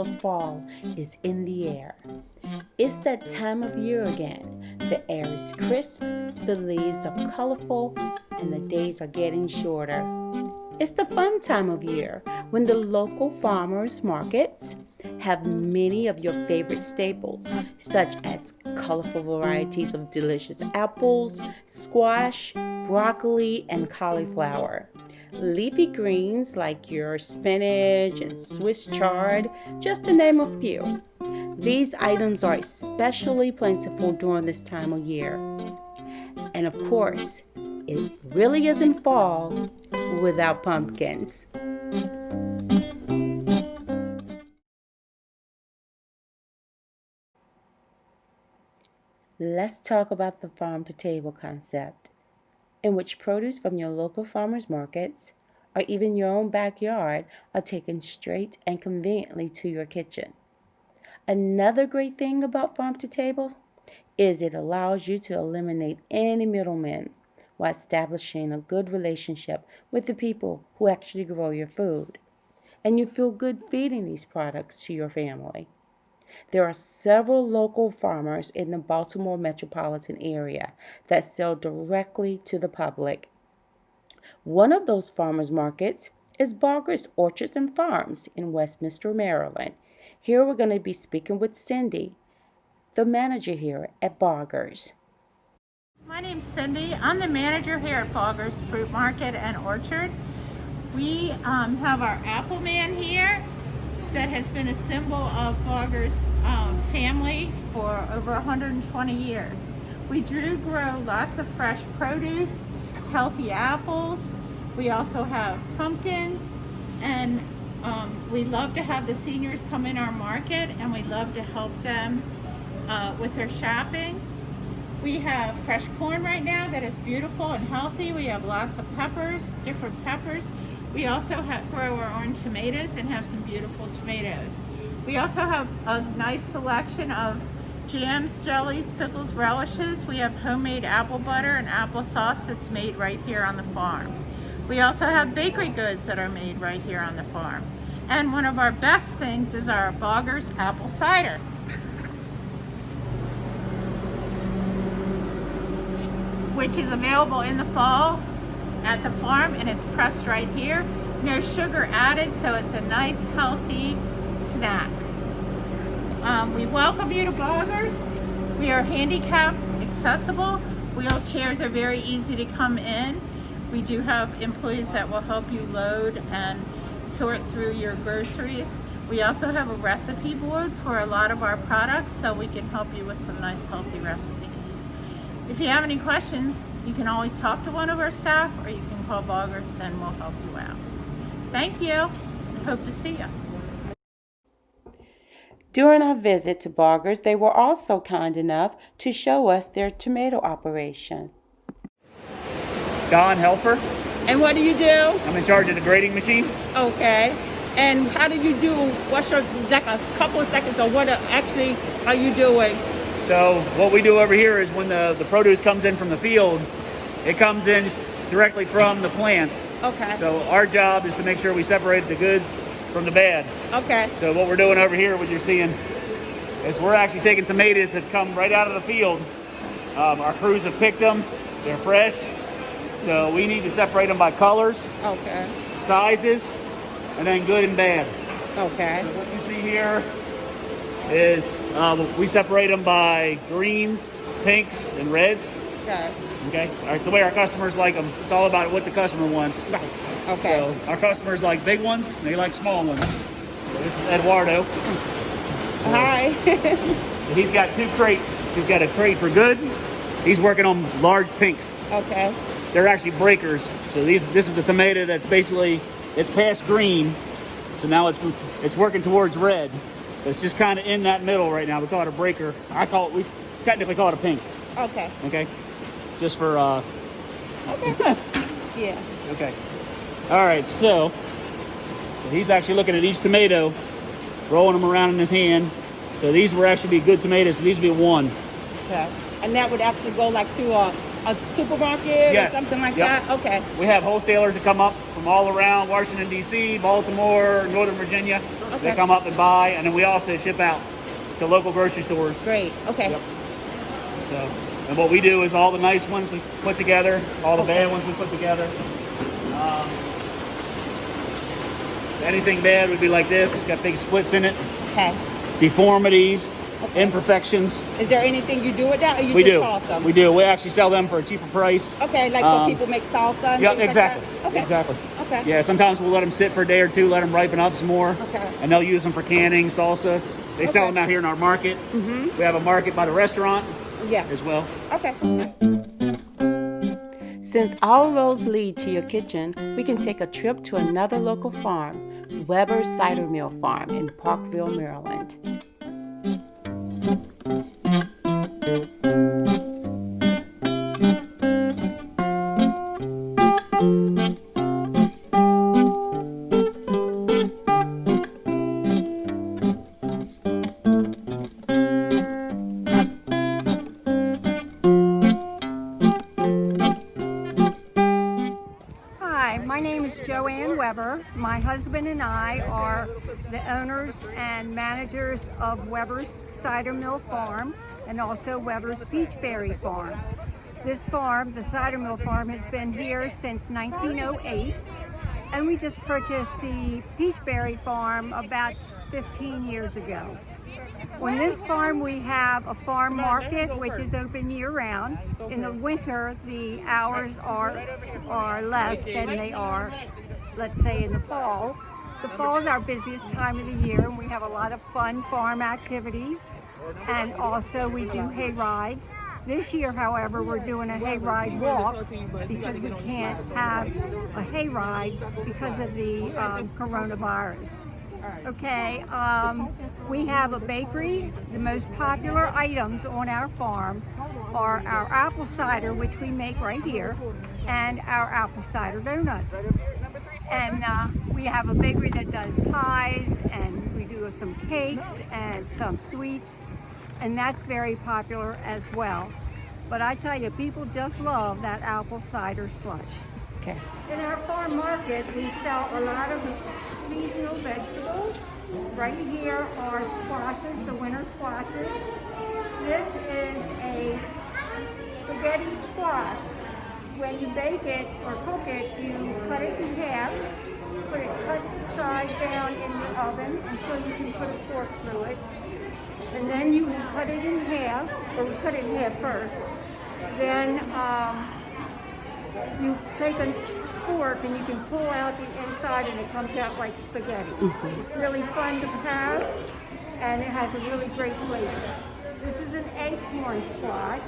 of fall is in the air. It's that time of year again. The air is crisp, the leaves are colorful, and the days are getting shorter. It's the fun time of year when the local farmers markets have many of your favorite staples, such as colorful varieties of delicious apples, squash, broccoli, and cauliflower. Leafy greens like your spinach and Swiss chard, just to name a few. These items are especially plentiful during this time of year. And of course, it really isn't fall without pumpkins. Let's talk about the farm to table concept, in which produce from your local farmers markets or even your own backyard are taken straight and conveniently to your kitchen. Another great thing about farm to table is it allows you to eliminate any middlemen while establishing a good relationship with the people who actually grow your food. And you feel good feeding these products to your family. There are several local farmers in the Baltimore metropolitan area that sell directly to the public. One of those farmers markets is Baugher's Orchards and Farms in Westminster, Maryland. Here we're going to be speaking with Cindy, the manager here at Baugher's. My name's Cindy. I'm the manager here at Baugher's Fruit Market and Orchard. We have our apple man here that has been a symbol of Baugher's family for over 120 years. We do grow lots of fresh produce, healthy apples. We also have pumpkins, and we love to have the seniors come in our market, and we love to help them with their shopping. We have fresh corn right now that is beautiful and healthy. We have lots of peppers, different peppers. We also grow our own tomatoes and have some beautiful tomatoes. We also have a nice selection of jams, jellies, pickles, relishes. We have homemade apple butter and applesauce that's made right here on the farm. We also have bakery goods that are made right here on the farm. And one of our best things is our Baugher's apple cider, which is available in the fall at the farm, and it's pressed right here. No sugar added, so it's a nice healthy snack. We welcome you to Baugher's. We are handicap accessible. Wheelchairs are very easy to come in. We do have employees that will help you load and sort through your groceries. We also have a recipe board for a lot of our products, so we can help you with some nice healthy recipes. If you have any questions, you can always talk to one of our staff, or you can call Baugher's and we'll help you out. Thank you. Hope to see you. During our visit to Baugher's, they were also kind enough to show us their tomato operation. Don Helfer. And what do you do? I'm in charge of the grading machine. Okay. And how do you do, what's your, like a couple of seconds of what actually are you doing? So what we do over here is when the produce comes in from the field, it comes in directly from the plants. Okay. So our job is to make sure we separate the goods from the bad. Okay. So what we're doing over here, what you're seeing, is we're actually taking tomatoes that come right out of the field. Our crews have picked them. They're fresh. So we need to separate them by colors, Okay. sizes, and then good and bad. Okay. So what you see here is we separate them by greens, pinks, and reds. Okay. Okay. All right. So the way our customers like them, it's all about what the customer wants. Right. Okay. So our customers like big ones, and they like small ones. So this is Eduardo. So, Hi. so he's got 2 crates. He's got a crate for good. He's working on large pinks. Okay. They're actually breakers. So this is the tomato that's basically, it's past green. So now it's working towards red. It's just kind of in that middle right now. We call it a breaker. We technically call it a pink. Okay. Okay. Just for Okay. Yeah. Okay. All right. So he's actually looking at each tomato, rolling them around in his hand. So these would actually be good tomatoes. So these would be 1. Okay. And that would actually go like to a a supermarket Yes. or something like Yep. that? Okay. We have wholesalers that come up from all around Washington, D.C., Baltimore, Northern Virginia. Okay. They come up and buy, and then we also ship out to local grocery stores. Great. Okay. Yep. So, and what we do is all the nice ones we put together, all the bad ones we put together. Anything bad would be like this. It's got big splits in it, Okay. deformities, imperfections. Is there anything you do with that, or you We just do. toss them? We do. We actually sell them for a cheaper price. Okay, like when people make salsa and Yeah, things like exactly. that? Okay. Exactly. Okay. Yeah, sometimes we'll let them sit for a day or two, let them ripen up some more. Okay. And they'll use them for canning, salsa. They sell Okay. them out here in our market. Mm-hmm. We have a market by the restaurant Yeah. as well. Okay. Since all roads lead to your kitchen, we can take a trip to another local farm, Weber's Cider Mill Farm in Parkville, Maryland. Hi, my name is Joanne Weber. My husband and I are the owners and managers of Weber's Cider Mill Farm and also Weber's Peachberry Farm. This farm, the Cider Mill Farm, has been here since 1908, and we just purchased the Peachberry Farm about 15 years ago. On this farm we have a farm market which is open year-round. In the winter the hours are less than they are, let's say, in the fall. The fall is our busiest time of the year, and we have a lot of fun farm activities, and also we do hay rides. This year, however, we're doing a hayride walk because we can't have a hayride because of the coronavirus. Okay, we have a bakery. The most popular items on our farm are our apple cider, which we make right here, and our apple cider donuts. And we have a bakery that does pies, and we do some cakes and some sweets, and that's very popular as well. But I tell you, people just love that apple cider slush. Okay. In our farm market, we sell a lot of seasonal vegetables. Right here are squashes, the winter squashes. This is a spaghetti squash. When you bake it or cook it, you cut it in half, put it cut side down in the oven until you can put a fork through it. And then you cut it in half, or we cut it in half first. Then you take a fork and you can pull out the inside and it comes out like spaghetti. It's really fun to have, and it has a really great flavor. This is an acorn squash.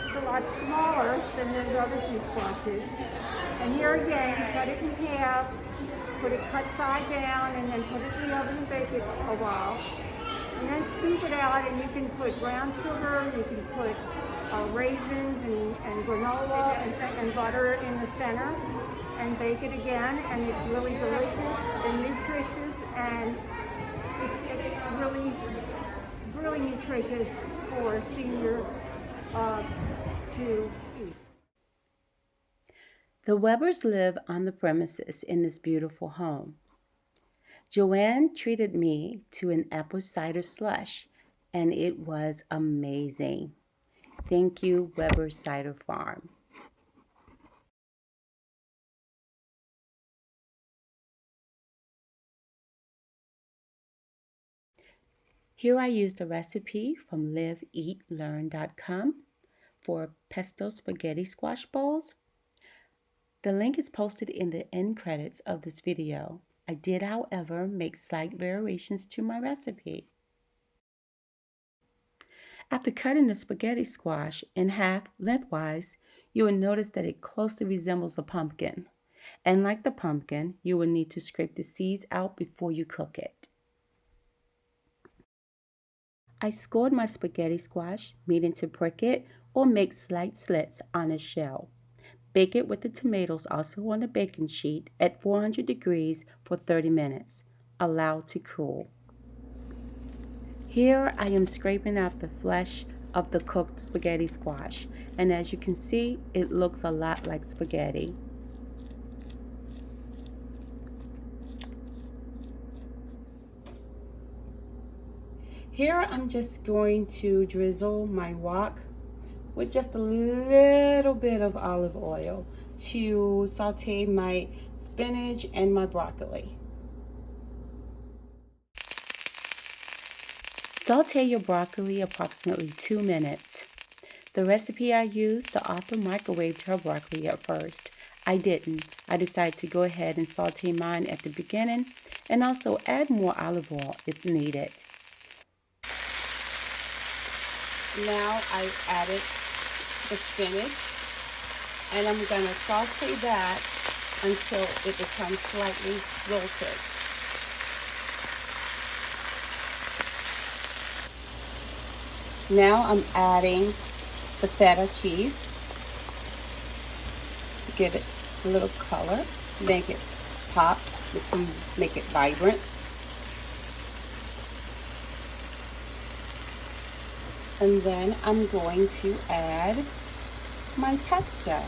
It's a lot smaller than those other two squashes. And here again, you cut it in half, put it cut side down, and then put it in the oven and bake it a while. And then scoop it out, and you can put brown sugar, you can put raisins and granola and butter in the center, and bake it again, and it's really delicious and nutritious, and it's really, really nutritious for senior to eat. The Webers live on the premises in this beautiful home. Joanne treated me to an apple cider slush, and it was amazing. Thank you, Weber Cider Farm. Here I used a recipe from liveeatlearn.com for pesto spaghetti squash bowls. The link is posted in the end credits of this video. I did, however, make slight variations to my recipe. After cutting the spaghetti squash in half lengthwise, you will notice that it closely resembles a pumpkin. And like the pumpkin, you will need to scrape the seeds out before you cook it. I scored my spaghetti squash, meaning to prick it or make slight slits on its shell. Bake it with the tomatoes also on the baking sheet at 400 degrees for 30 minutes. Allow to cool. Here I am scraping out the flesh of the cooked spaghetti squash. And as you can see, it looks a lot like spaghetti. Here I'm just going to drizzle my wok with just a little bit of olive oil to saute my spinach and my broccoli. Saute your broccoli approximately 2 minutes. The recipe I used, the author microwaved her broccoli at first. I didn't. I decided to go ahead and saute mine at the beginning and also add more olive oil if needed. Now I added the spinach and I'm going to saute that until it becomes slightly wilted. Now I'm adding the feta cheese to give it a little color, make it pop, make it vibrant. And then I'm going to add my pesto.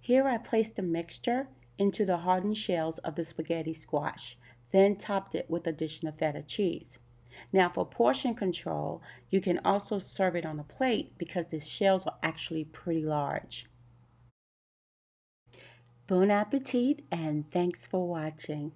Here I placed the mixture into the hardened shells of the spaghetti squash, then topped it with additional feta cheese. Now for portion control, you can also serve it on a plate because the shells are actually pretty large. Bon appetit and thanks for watching.